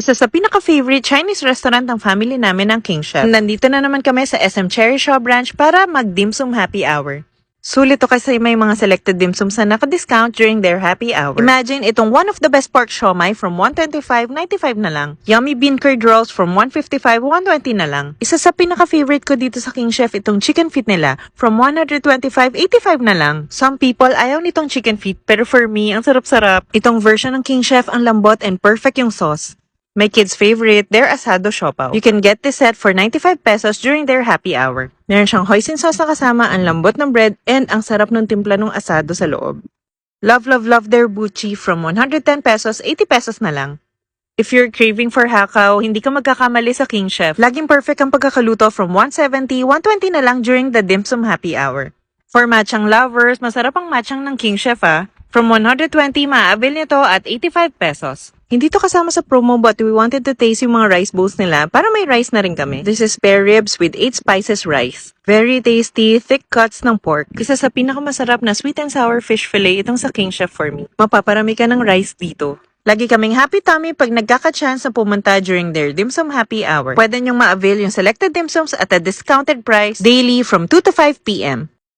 Isa sa pinaka-favorite Chinese restaurant ng family namin ang King Chef. Nandito na naman kami sa SM Cherry Shaw branch para mag-dimsum happy hour. Sulit to kasi may mga selected dimsums na naka-discount during their happy hour. Imagine itong one of the best pork siomai from 125, 95 na lang. Yummy bean curd rolls from 155, 120 na lang. Isa sa pinaka-favorite ko dito sa King Chef itong chicken feet nila from 125, 85 na lang. Some people ayaw nitong chicken feet pero for me, ang sarap-sarap. Itong version ng King Chef ang lambot and perfect yung sauce. My kids' favorite, their asado siopaw. You can get this set for 95 pesos during their happy hour. Meron siyang hoisin sauce na kasama, ang lambot ng bread, and ang sarap ng timpla ng asado sa loob. Love, love, love their buchi from 110 pesos, 80 pesos na lang. If you're craving for hakaw, hindi ka magkakamali sa King Chef. Laging perfect ang pagkakaluto from 170, 120 na lang during the dimsum happy hour. For matchang lovers, masarap ang matchang ng King Chef From 120, ma-avail nito at 85 pesos. Hindi to kasama sa promo but we wanted to taste yung mga rice bowls nila para may rice na rin kami. This is spare ribs with 8 spices rice. Very tasty, thick cuts ng pork. Isa sa pinakamasarap na sweet and sour fish fillet itong sa King Chef for me. Mapaparami ka ng rice dito. Lagi kaming happy tummy pag nagkaka-chance na pumunta during their dimsum happy hour. Pwede nyong ma-avail yung selected dimsums at a discounted price daily from 2 to 5 p.m.